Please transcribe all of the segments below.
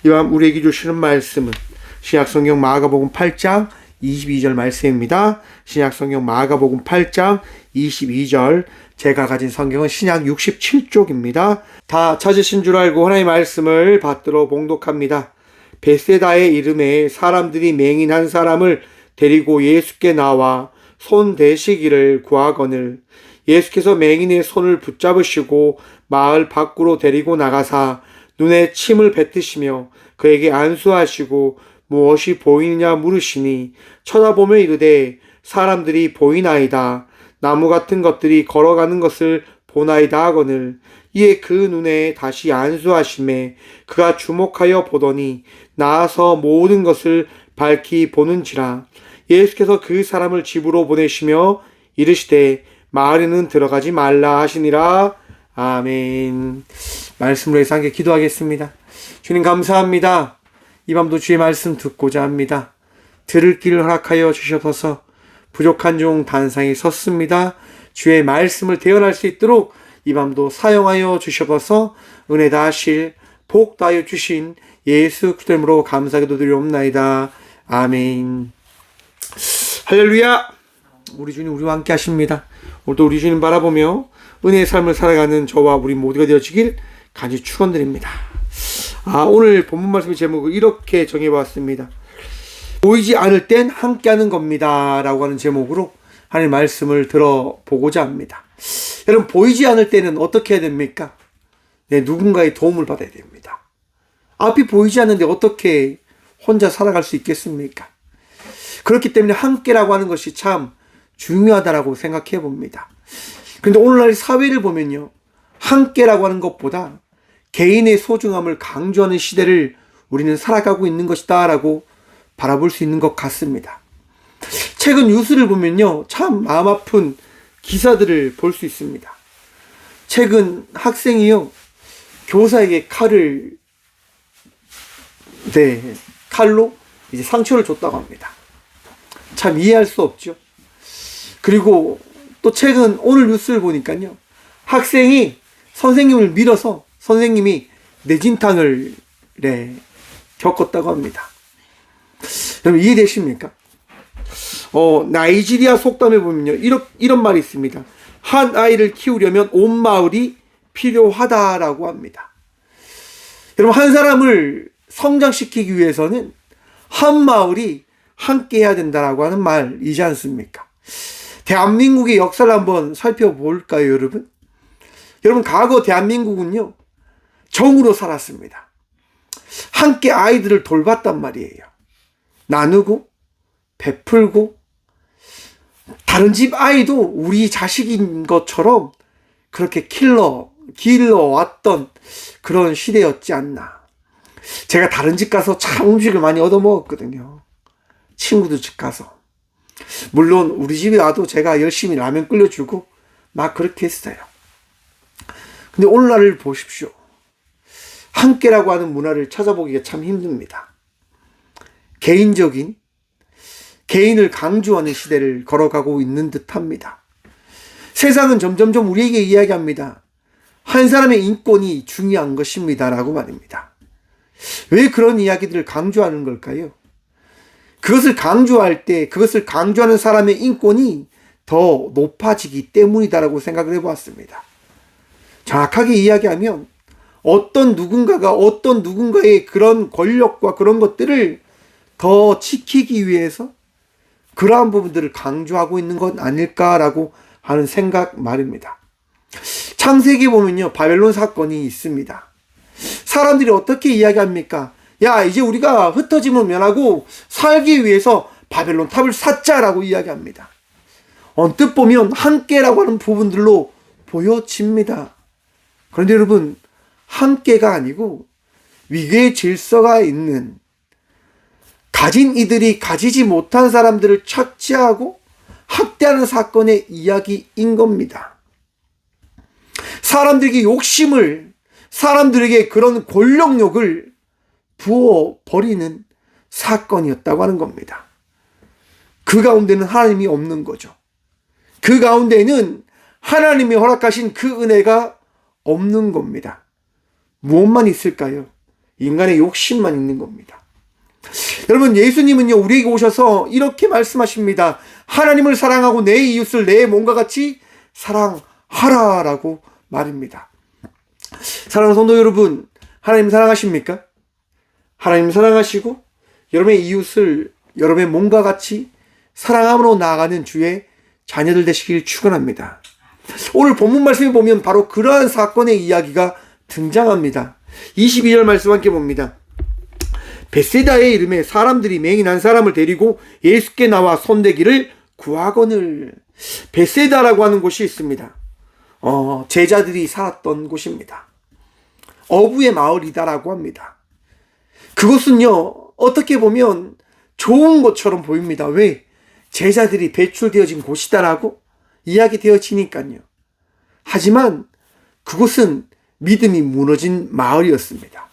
이밤 우리에게 주시는 말씀은 신약성경 마가복음 8장 22절 말씀입니다. 신약성경 마가복음 8장 22절. 제가 가진 성경은 신약 67쪽입니다. 다 찾으신 줄 알고 하나님의 말씀을 받들어 봉독합니다. 벳세다의 이름에 사람들이 맹인한 사람을 데리고 예수께 나와 손 대시기를 구하거늘 예수께서 맹인의 손을 붙잡으시고 마을 밖으로 데리고 나가사 눈에 침을 뱉으시며 그에게 안수하시고 무엇이 보이느냐 물으시니 쳐다보며 이르되 사람들이 보이나이다. 나무 같은 것들이 걸어가는 것을 보나이다 하거늘 이에 그 눈에 다시 안수하심에 그가 주목하여 보더니 나아서 모든 것을 밝히 보는지라. 예수께서 그 사람을 집으로 보내시며 이르시되 마을에는 들어가지 말라 하시니라. 아멘. 말씀으로 해서 함께 기도하겠습니다. 주님 감사합니다. 이 밤도 주의 말씀 듣고자 합니다. 들을 길을 허락하여 주셔서 부족한 종 단상에 섰습니다. 주의 말씀을 대언할 수 있도록 이 밤도 사용하여 주셔서 은혜 다하실 복 다하여 주신 예수 그리스도 이름으로 감사기도 드리옵나이다. 아멘. 할렐루야. 우리 주님 우리와 함께 하십니다. 오늘도 우리 주님 바라보며 은혜의 삶을 살아가는 저와 우리 모두가 되어지길 간절히 축원드립니다. 오늘 본문 말씀의 제목을 이렇게 정해봤습니다. 보이지 않을 땐 함께하는 겁니다 라고 하는 제목으로 하나님의 말씀을 들어보고자 합니다. 여러분, 보이지 않을 때는 어떻게 해야 됩니까? 누군가의 도움을 받아야 됩니다. 앞이 보이지 않는데 어떻게 혼자 살아갈 수 있겠습니까? 그렇기 때문에 함께라고 하는 것이 참 중요하다라고 생각해 봅니다. 그런데 오늘날 사회를 보면요, 함께라고 하는 것보다 개인의 소중함을 강조하는 시대를 우리는 살아가고 있는 것이다 라고 바라볼 수 있는 것 같습니다. 최근 뉴스를 보면요, 참 마음 아픈 기사들을 볼 수 있습니다. 최근 학생이요, 교사에게 칼로 이제 상처를 줬다고 합니다. 참 이해할 수 없죠. 그리고 또 최근 오늘 뉴스를 보니까요, 학생이 선생님을 밀어서 선생님이 내진탕을 겪었다고 합니다. 여러분 이해되십니까? 나이지리아 속담에 보면요, 이런 말이 있습니다. 한 아이를 키우려면 온 마을이 필요하다라고 합니다. 여러분, 한 사람을 성장시키기 위해서는 한 마을이 함께 해야 된다라고 하는 말이지 않습니까? 대한민국의 역사를 한번 살펴볼까요, 여러분? 여러분, 과거 대한민국은요, 정으로 살았습니다. 함께 아이들을 돌봤단 말이에요. 나누고 베풀고, 다른 집 아이도 우리 자식인 것처럼 그렇게 길러왔던 그런 시대였지 않나. 제가 다른 집 가서 참 음식을 많이 얻어먹었거든요. 친구들 집 가서. 물론 우리 집에 와도 제가 열심히 라면 끓여주고 막 그렇게 했어요. 근데 오늘날을 보십시오. 함께라고 하는 문화를 찾아보기가 참 힘듭니다. 개인을 강조하는 시대를 걸어가고 있는 듯합니다. 세상은 점점점 우리에게 이야기합니다. 한 사람의 인권이 중요한 것입니다 라고 말입니다. 왜 그런 이야기들을 강조하는 걸까요? 그것을 강조할 때 그것을 강조하는 사람의 인권이 더 높아지기 때문이다라고 생각을 해보았습니다. 정확하게 이야기하면 어떤 누군가의 그런 권력과 그런 것들을 더 지키기 위해서 그러한 부분들을 강조하고 있는 것 아닐까라고 하는 생각 말입니다. 창세기 보면요, 바벨론 사건이 있습니다. 사람들이 어떻게 이야기합니까? 야, 이제 우리가 흩어짐을 면하고 살기 위해서 바벨론 탑을 쌓자라고 이야기합니다. 언뜻 보면 함께라고 하는 부분들로 보여집니다. 그런데 여러분, 함께가 아니고 위계의 질서가 있는, 가진 이들이 가지지 못한 사람들을 착취하고 학대하는 사건의 이야기인 겁니다. 사람들에게 사람들에게 그런 권력욕을 부어버리는 사건이었다고 하는 겁니다. 그 가운데는 하나님이 없는 거죠. 그 가운데는 하나님이 허락하신 그 은혜가 없는 겁니다. 무엇만 있을까요? 인간의 욕심만 있는 겁니다. 여러분, 예수님은요, 우리에게 오셔서 이렇게 말씀하십니다. 하나님을 사랑하고 내 이웃을 내 몸과 같이 사랑하라라고 말입니다. 사랑하는 성도 여러분, 하나님 사랑하십니까? 하나님 사랑하시고 여러분의 이웃을 여러분의 몸과 같이 사랑함으로 나아가는 주의 자녀들 되시길 축원합니다. 오늘 본문 말씀에 보면 바로 그러한 사건의 이야기가 등장합니다. 22절 말씀 함께 봅니다. 벳세다의 이름에 사람들이 맹인한 사람을 데리고 예수께 나와 손대기를 구하거늘. 벳세다라고 하는 곳이 있습니다. 제자들이 살았던 곳입니다. 어부의 마을이다라고 합니다. 그곳은요, 어떻게 보면 좋은 곳처럼 보입니다. 왜? 제자들이 배출되어진 곳이다라고 이야기되어지니까요. 하지만 그곳은 믿음이 무너진 마을이었습니다.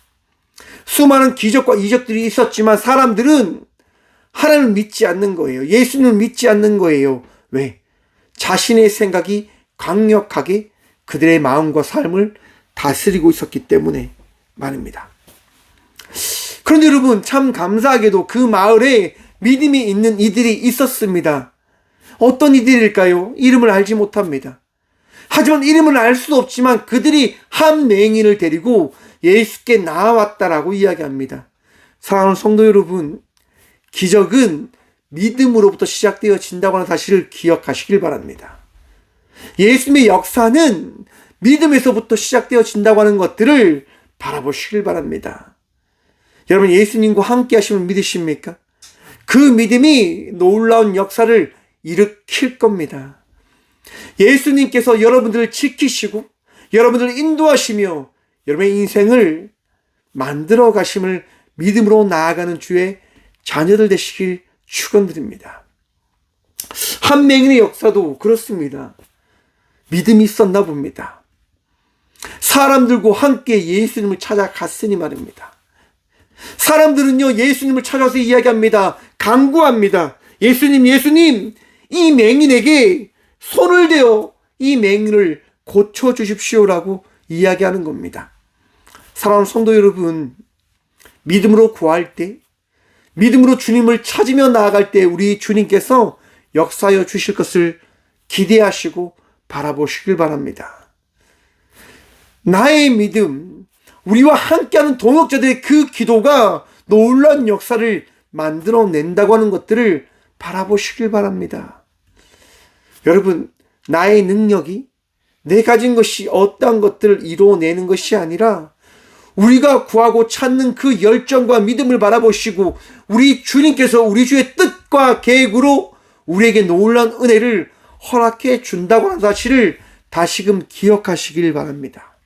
수많은 기적과 이적들이 있었지만 사람들은 하나님을 믿지 않는 거예요. 예수님을 믿지 않는 거예요. 왜? 자신의 생각이 강력하게 그들의 마음과 삶을 다스리고 있었기 때문에 말입니다. 그런데 여러분, 참 감사하게도 그 마을에 믿음이 있는 이들이 있었습니다. 어떤 이들일까요? 이름을 알지 못합니다. 하지만 이름을 알 수도 없지만 그들이 한 맹인을 데리고 예수께 나아왔다라고 이야기합니다. 사랑하는 성도 여러분, 기적은 믿음으로부터 시작되어진다고 하는 사실을 기억하시길 바랍니다. 예수님의 역사는 믿음에서부터 시작되어진다고 하는 것들을 바라보시길 바랍니다. 여러분, 예수님과 함께 하심을 믿으십니까? 그 믿음이 놀라운 역사를 일으킬 겁니다. 예수님께서 여러분들을 지키시고 여러분들을 인도하시며 여러분의 인생을 만들어 가심을 믿음으로 나아가는 주의 자녀들 되시길 축원드립니다. 한 맹인의 역사도 그렇습니다. 믿음이 있었나 봅니다. 사람들과 함께 예수님을 찾아갔으니 말입니다. 사람들은요, 예수님을 찾아서 이야기합니다. 간구합니다. 예수님, 예수님, 이 맹인에게 손을 대어 이 맹인을 고쳐주십시오라고 이야기하는 겁니다. 사랑하는 성도 여러분, 믿음으로 구할 때, 믿음으로 주님을 찾으며 나아갈 때 우리 주님께서 역사하여 주실 것을 기대하시고 바라보시길 바랍니다. 나의 믿음, 우리와 함께하는 동역자들의 그 기도가 놀라운 역사를 만들어낸다고 하는 것들을 바라보시길 바랍니다. 여러분, 나의 능력이 내 가진 것이 어떠한 것들을 이루어내는 것이 아니라 우리가 구하고 찾는 그 열정과 믿음을 바라보시고 우리 주님께서 우리 주의 뜻과 계획으로 우리에게 놀라운 은혜를 허락해 준다고 하는 사실을 다시금 기억하시길 바랍니다.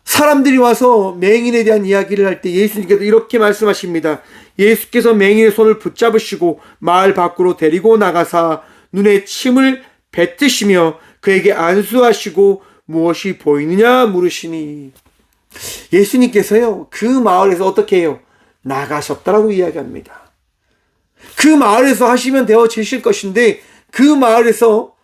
사람들이 와서 맹인에 대한 이야기를 할 때 예수님께서 이렇게 말씀하십니다. 예수께서 맹인의 손을 붙잡으시고 마을 밖으로 데리고 나가사 눈에 침을 뱉으시며 그에게 안수하시고 무엇이 보이느냐 물으시니, 예수님께서요, 그 마을에서 어떻게 해요? 나가셨다라고 이야기합니다. 그 마을에서 하시면 되어지실 것인데 그 마을에서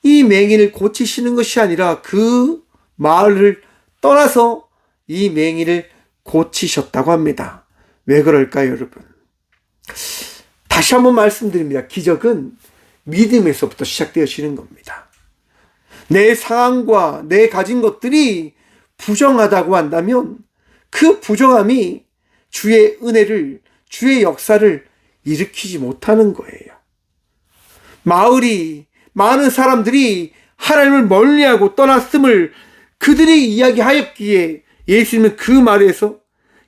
이 맹인을 고치시는 것이 아니라 그 마을을 떠나서 이 맹인을 고치셨다고 합니다. 왜 그럴까요, 여러분? 다시 한번 말씀드립니다. 기적은 믿음에서부터 시작되어지는 겁니다. 내 상황과 내 가진 것들이 부정하다고 한다면 그 부정함이 주의 은혜를, 주의 역사를 일으키지 못하는 거예요. 마을이, 많은 사람들이 하나님을 멀리하고 떠났음을 그들이 이야기하였기에 예수님은 그 말에서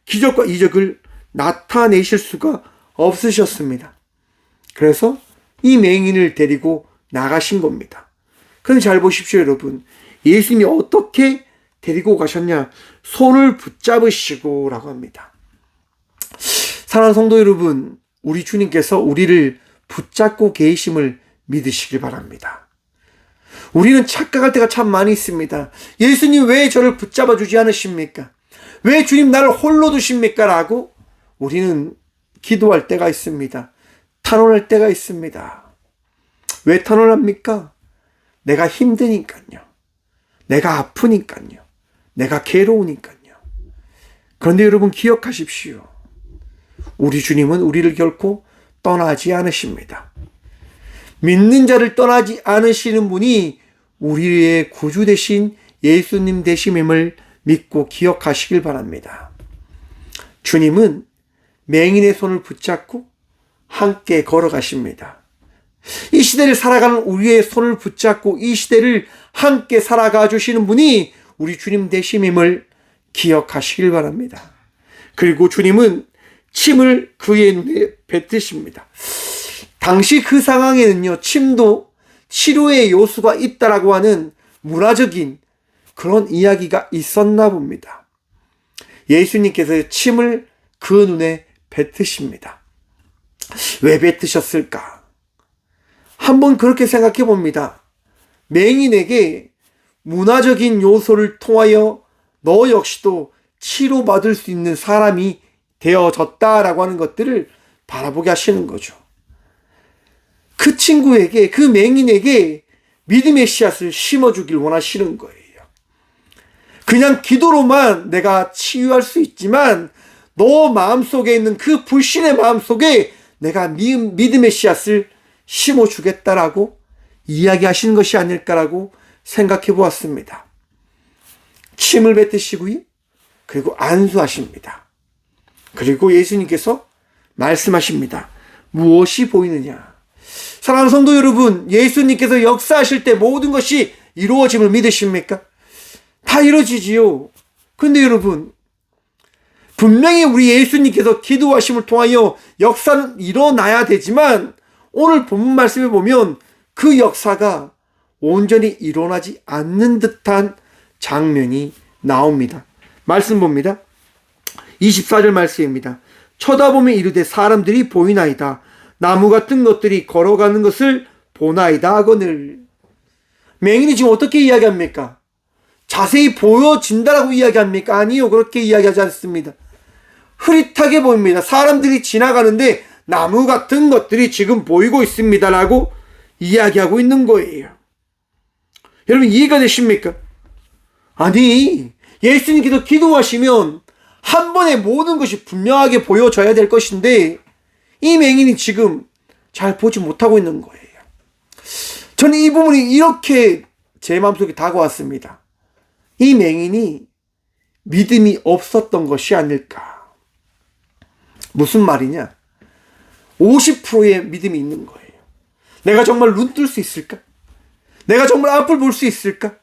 기적과 이적을 나타내실 수가 없으셨습니다. 그래서 이 맹인을 데리고 나가신 겁니다. 그런데 잘 보십시오, 여러분. 예수님이 어떻게 데리고 가셨냐? 손을 붙잡으시고 라고 합니다. 사랑하는 성도 여러분, 우리 주님께서 우리를 붙잡고 계심을 믿으시길 바랍니다. 우리는 착각할 때가 참 많이 있습니다. 예수님 왜 저를 붙잡아 주지 않으십니까? 왜 주님 나를 홀로 두십니까? 라고 우리는 기도할 때가 있습니다. 탄원할 때가 있습니다. 왜 탄원합니까? 내가 힘드니까요. 내가 아프니까요. 내가 괴로우니까요. 그런데 여러분 기억하십시오. 우리 주님은 우리를 결코 떠나지 않으십니다. 믿는 자를 떠나지 않으시는 분이 우리의 구주 되신 예수님 되심임을 믿고 기억하시길 바랍니다. 주님은 맹인의 손을 붙잡고 함께 걸어가십니다. 이 시대를 살아가는 우리의 손을 붙잡고 이 시대를 함께 살아가 주시는 분이 우리 주님 되심임을 기억하시길 바랍니다. 그리고 주님은 침을 그의 눈에 뱉으십니다. 당시 그 상황에는요, 침도 치료의 요소가 있다라고 하는 문화적인 그런 이야기가 있었나 봅니다. 예수님께서 침을 그 눈에 뱉으십니다. 왜 뱉으셨을까? 한번 그렇게 생각해 봅니다. 맹인에게 문화적인 요소를 통하여 너 역시도 치료받을 수 있는 사람이 되어졌다라고 하는 것들을 바라보게 하시는 거죠. 그 친구에게, 그 맹인에게 믿음의 씨앗을 심어주길 원하시는 거예요. 그냥 기도로만 내가 치유할 수 있지만 너 마음속에 있는 그 불신의 마음속에 내가 믿음의 씨앗을 심어주겠다라고 이야기하시는 것이 아닐까라고 생각해 보았습니다. 침을 뱉으시고요. 그리고 안수하십니다. 그리고 예수님께서 말씀하십니다. 무엇이 보이느냐? 사랑하는 성도 여러분, 예수님께서 역사하실 때 모든 것이 이루어짐을 믿으십니까? 다 이루어지지요. 근데 여러분, 분명히 우리 예수님께서 기도하심을 통하여 역사는 일어나야 되지만 오늘 본문 말씀에 보면 그 역사가 온전히 일어나지 않는 듯한 장면이 나옵니다. 말씀 봅니다. 24절 말씀입니다. 쳐다보며 이르되 사람들이 보이나이다. 나무 같은 것들이 걸어가는 것을 보나이다 하거늘. 맹인이 지금 어떻게 이야기합니까? 자세히 보여진다라고 이야기합니까? 아니요, 그렇게 이야기하지 않습니다. 흐릿하게 보입니다. 사람들이 지나가는데 나무 같은 것들이 지금 보이고 있습니다라고 이야기하고 있는 거예요. 여러분 이해가 되십니까? 아니, 예수님께서 기도하시면 한 번에 모든 것이 분명하게 보여져야 될 것인데 이 맹인이 지금 잘 보지 못하고 있는 거예요. 저는 이 부분이 이렇게 제 마음속에 다가왔습니다. 이 맹인이 믿음이 없었던 것이 아닐까. 무슨 말이냐? 50%의 믿음이 있는 거예요. 내가 정말 눈 뜰 수 있을까? 내가 정말 앞을 볼 수 있을까?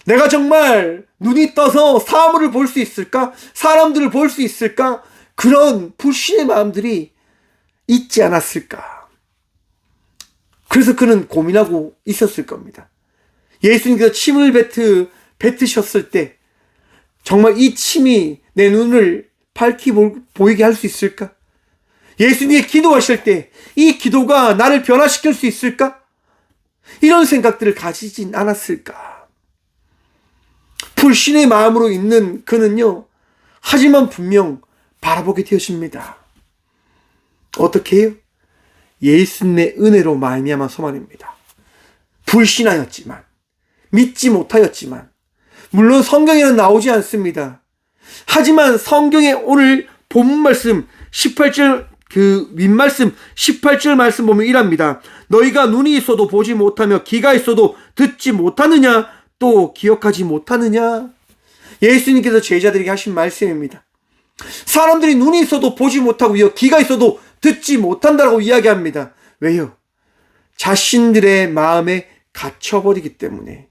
내가 정말 눈이 떠서 사물을 볼 수 있을까? 사람들을 볼 수 있을까? 그런 불신의 마음들이 있지 않았을까? 그래서 그는 고민하고 있었을 겁니다. 예수님께서 침을 뱉으셨을 때 정말 이 침이 내 눈을 밝히 보이게 할 수 있을까? 예수님이 기도하실 때 이 기도가 나를 변화시킬 수 있을까? 이런 생각들을 가지진 않았을까? 불신의 마음으로 있는 그는요, 하지만 분명 바라보게 되었습니다. 어떻게 해요? 예수님의 은혜로 말미암아서 말입니다. 불신하였지만, 믿지 못하였지만, 물론 성경에는 나오지 않습니다. 하지만 성경에 오늘 본문 말씀 18절 그 윗말씀 18절 말씀 보면 이랍니다. 너희가 눈이 있어도 보지 못하며 귀가 있어도 듣지 못하느냐? 또 기억하지 못하느냐? 예수님께서 제자들에게 하신 말씀입니다. 사람들이 눈이 있어도 보지 못하고요, 귀가 있어도 듣지 못한다고 이야기합니다. 왜요? 자신들의 마음에 갇혀버리기 때문에.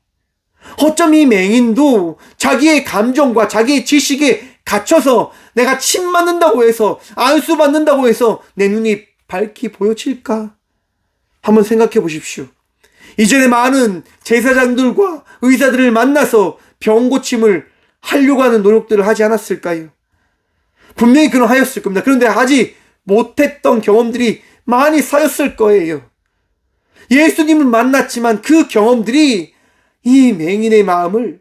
어쩜 이 맹인도 자기의 감정과 자기의 지식에 갇혀서 내가 침 맞는다고 해서 안수 받는다고 해서 내 눈이 밝히 보여질까? 한번 생각해 보십시오. 이전에 많은 제사장들과 의사들을 만나서 병 고침을 하려고 하는 노력들을 하지 않았을까요? 분명히 그는 하였을 겁니다. 그런데 하지 못했던 경험들이 많이 쌓였을 거예요. 예수님을 만났지만 그 경험들이 이 맹인의 마음을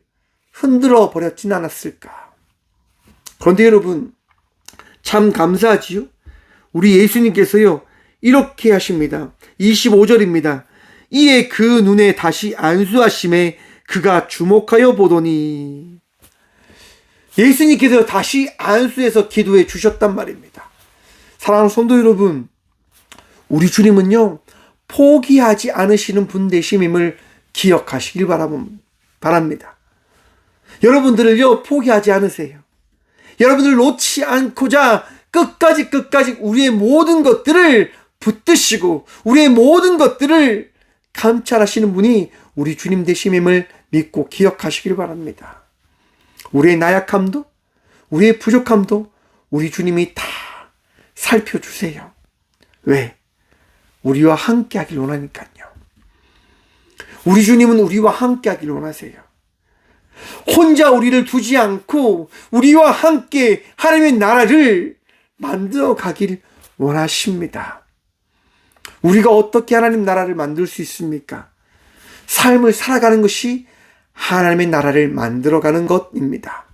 흔들어 버렸진 않았을까? 그런데 여러분, 참 감사하지요? 우리 예수님께서요, 이렇게 하십니다. 25절입니다. 이에 그 눈에 다시 안수하심에 그가 주목하여 보더니. 예수님께서 다시 안수해서 기도해 주셨단 말입니다. 사랑하는 성도 여러분, 우리 주님은요, 포기하지 않으시는 분 되심임을 기억하시길 바랍니다. 여러분들을요, 포기하지 않으세요. 여러분들 놓지 않고자 끝까지 우리의 모든 것들을 붙드시고 우리의 모든 것들을 감찰하시는 분이 우리 주님 되심임을 믿고 기억하시길 바랍니다. 우리의 나약함도 우리의 부족함도 우리 주님이 다 살펴주세요. 왜? 우리와 함께 하길 원하니까요. 우리 주님은 우리와 함께 하길 원하세요. 혼자 우리를 두지 않고 우리와 함께 하나님의 나라를 만들어 가길 원하십니다. 우리가 어떻게 하나님 나라를 만들 수 있습니까? 삶을 살아가는 것이 하나님의 나라를 만들어가는 것입니다.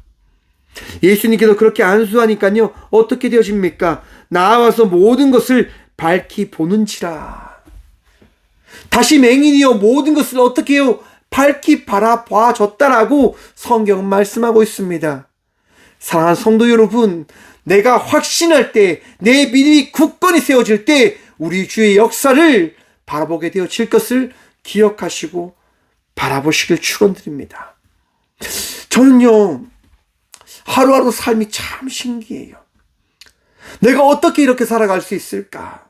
예수님께서 그렇게 안수하니까요, 어떻게 되어집니까? 나와서 모든 것을 밝히 보는지라. 다시 맹인이여 모든 것을 어떻게 해요? 밝히 바라봐줬다라고 성경은 말씀하고 있습니다. 사랑하는 성도 여러분, 내가 확신할 때, 내 믿음이 굳건히 세워질 때 우리 주의 역사를 바라보게 되어질 것을 기억하시고 바라보시길 축원드립니다. 저는요, 하루하루 삶이 참 신기해요. 내가 어떻게 이렇게 살아갈 수 있을까?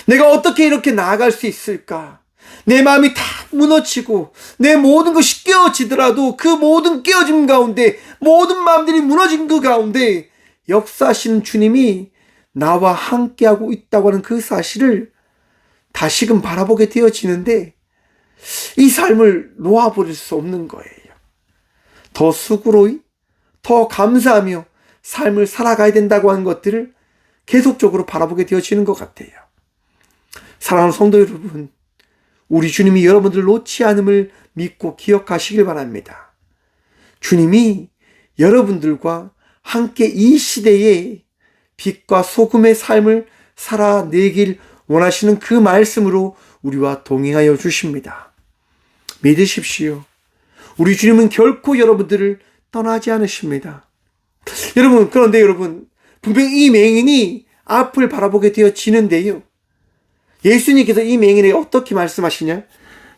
내가 어떻게 이렇게 나아갈 수 있을까? 내 마음이 다 무너지고 내 모든 것이 깨어지더라도 그 모든 깨어짐 가운데, 모든 마음들이 무너진 그 가운데 역사하시는 주님이 나와 함께하고 있다고 하는 그 사실을 다시금 바라보게 되어지는데, 이 삶을 놓아버릴 수 없는 거예요. 더 수고로이, 더 감사하며 삶을 살아가야 된다고 하는 것들을 계속적으로 바라보게 되어지는 것 같아요. 사랑하는 성도 여러분, 우리 주님이 여러분들을 놓지 않음을 믿고 기억하시길 바랍니다. 주님이 여러분들과 함께 이 시대에 빛과 소금의 삶을 살아내길 원하시는 그 말씀으로 우리와 동행하여 주십니다. 믿으십시오. 우리 주님은 결코 여러분들을 떠나지 않으십니다. 여러분, 그런데 여러분, 분명히 이 맹인이 앞을 바라보게 되어지는데요, 예수님께서 이 맹인에게 어떻게 말씀하시냐?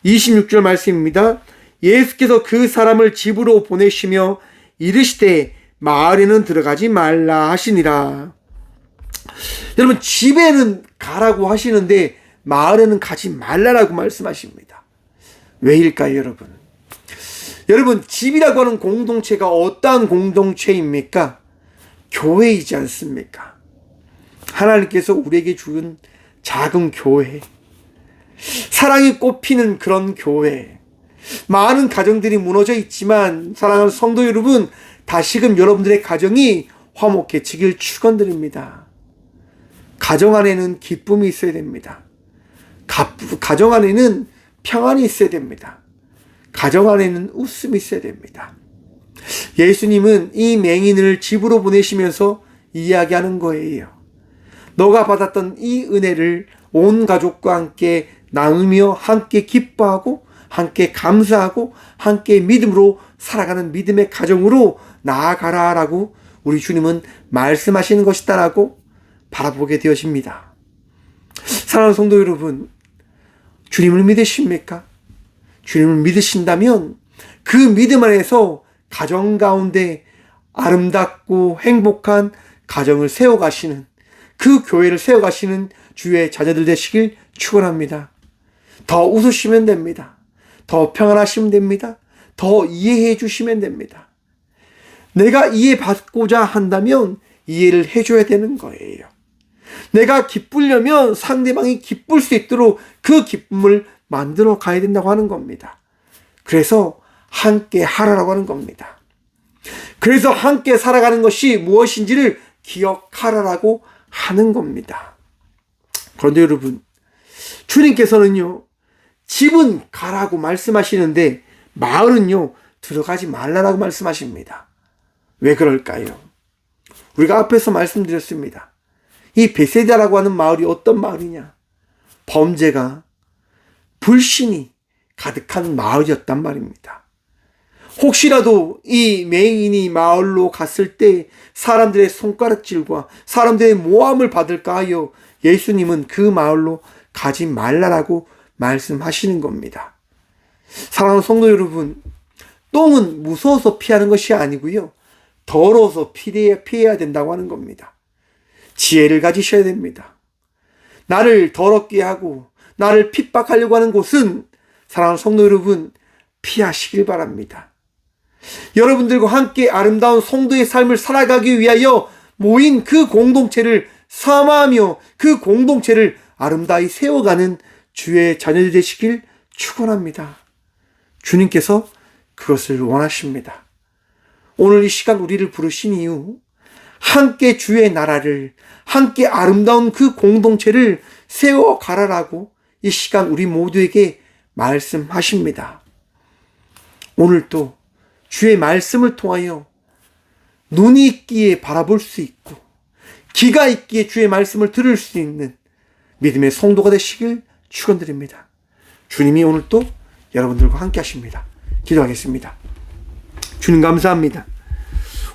26절 말씀입니다. 예수께서 그 사람을 집으로 보내시며 이르시되 마을에는 들어가지 말라 하시니라. 여러분, 집에는 가라고 하시는데 마을에는 가지 말라라고 말씀하십니다. 왜일까요, 여러분? 여러분, 집이라고 하는 공동체가 어떠한 공동체입니까? 교회이지 않습니까? 하나님께서 우리에게 주는 작은 교회, 사랑이 꽃피는 그런 교회. 많은 가정들이 무너져 있지만 사랑하는 성도 여러분, 다시금 여러분들의 가정이 화목해지길 축원드립니다. 가정 안에는 기쁨이 있어야 됩니다. 가정 안에는 평안이 있어야 됩니다. 가정 안에는 웃음이 있어야 됩니다. 예수님은 이 맹인을 집으로 보내시면서 이야기하는 거예요. 너가 받았던 이 은혜를 온 가족과 함께 나누며 함께 기뻐하고 함께 감사하고 함께 믿음으로 살아가는 믿음의 가정으로 나아가라라고 우리 주님은 말씀하시는 것이다라고 바라보게 되어집니다. 사랑하는 성도 여러분, 주님을 믿으십니까? 주님을 믿으신다면 그 믿음 안에서 가정 가운데 아름답고 행복한 가정을 세워가시는, 그 교회를 세워가시는 주의 자녀들 되시길 축원합니다. 더 웃으시면 됩니다. 더 평안하시면 됩니다. 더 이해해 주시면 됩니다. 내가 이해받고자 한다면 이해를 해줘야 되는 거예요. 내가 기쁘려면 상대방이 기쁠 수 있도록 그 기쁨을 만들어 가야 된다고 하는 겁니다. 그래서 함께 하라라고 하는 겁니다. 그래서 함께 살아가는 것이 무엇인지를 기억하라라고 하는 겁니다. 그런데 여러분, 주님께서는요, 집은 가라고 말씀하시는데 마을은요, 들어가지 말라라고 말씀하십니다. 왜 그럴까요? 우리가 앞에서 말씀드렸습니다. 이 베세다라고 하는 마을이 어떤 마을이냐? 범죄가, 불신이 가득한 마을이었단 말입니다. 혹시라도 이 맹인이 마을로 갔을 때 사람들의 손가락질과 사람들의 모함을 받을까 하여 예수님은 그 마을로 가지 말라라고 말씀하시는 겁니다. 사랑하는 성도 여러분, 똥은 무서워서 피하는 것이 아니고요, 더러워서 피해야 된다고 하는 겁니다. 지혜를 가지셔야 됩니다. 나를 더럽게 하고 나를 핍박하려고 하는 곳은, 사랑하는 성도 여러분, 피하시길 바랍니다. 여러분들과 함께 아름다운 성도의 삶을 살아가기 위하여 모인 그 공동체를 사모하며 그 공동체를 아름다이 세워가는 주의 자녀들 되시길 축원합니다. 주님께서 그것을 원하십니다. 오늘 이 시간 우리를 부르신 이유, 함께 주의 나라를, 함께 아름다운 그 공동체를 세워가라라고 이 시간 우리 모두에게 말씀하십니다. 오늘도 주의 말씀을 통하여 눈이 있기에 바라볼 수 있고 귀가 있기에 주의 말씀을 들을 수 있는 믿음의 성도가 되시길 축원드립니다. 주님이 오늘도 여러분들과 함께 하십니다. 기도하겠습니다. 주님 감사합니다.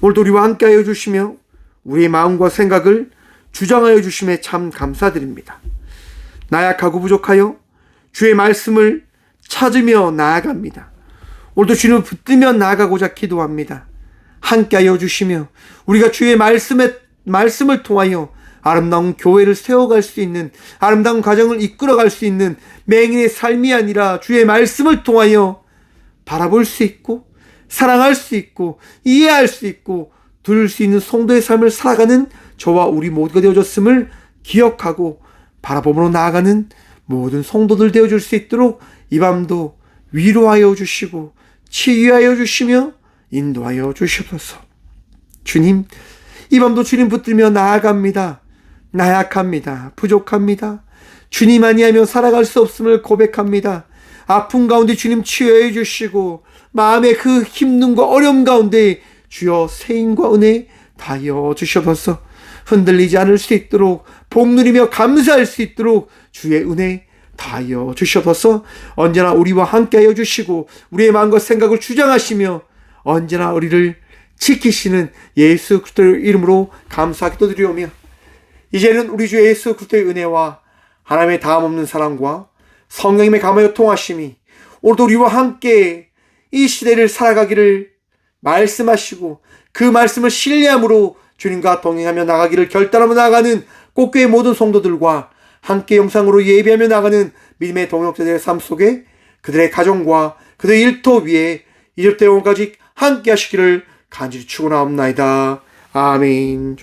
오늘도 우리와 함께 하여 주시며 우리의 마음과 생각을 주장하여 주심에 참 감사드립니다. 나약하고 부족하여 주의 말씀을 찾으며 나아갑니다. 오늘도 주님을 붙들며 나아가고자 기도합니다. 함께하여 주시며 우리가 주의 말씀을 통하여 아름다운 교회를 세워갈 수 있는, 아름다운 가정을 이끌어갈 수 있는 맹인의 삶이 아니라 주의 말씀을 통하여 바라볼 수 있고 사랑할 수 있고 이해할 수 있고 들을 수 있는 성도의 삶을 살아가는 저와 우리 모두가 되어졌음을 기억하고 바라봄으로 나아가는 모든 성도들 되어줄 수 있도록 이 밤도 위로하여 주시고 치유하여 주시며 인도하여 주시옵소서. 주님, 이 밤도 주님 붙들며 나아갑니다. 나약합니다. 부족합니다. 주님 아니하며 살아갈 수 없음을 고백합니다. 아픔 가운데 주님 치유해 주시고 마음의 그 힘듦과 어려움 가운데 주여 세임과 은혜 다하여 주시옵소서. 흔들리지 않을 수 있도록 복 누리며 감사할 수 있도록 주의 은혜 다하여 주시옵소서. 언제나 우리와 함께하여 주시고 우리의 마음과 생각을 주장하시며 언제나 우리를 지키시는 예수 그리스도의 이름으로 감사하게 드리오며 이제는 우리 주 예수 그리스도의 은혜와 하나님의 다함없는 사랑과 성령님의 감화여 통하심이 오늘도 우리와 함께 이 시대를 살아가기를 말씀하시고 그 말씀을 신뢰함으로 주님과 동행하며 나가기를 결단하며 나가는 꽃교회 모든 성도들과 함께 영상으로 예배하며 나가는 믿음의 동역자들의 삶 속에 그들의 가정과 그들의 일터 위에 이제부터 영원까지 함께 하시기를 간절히 축원하옵나이다. 아멘.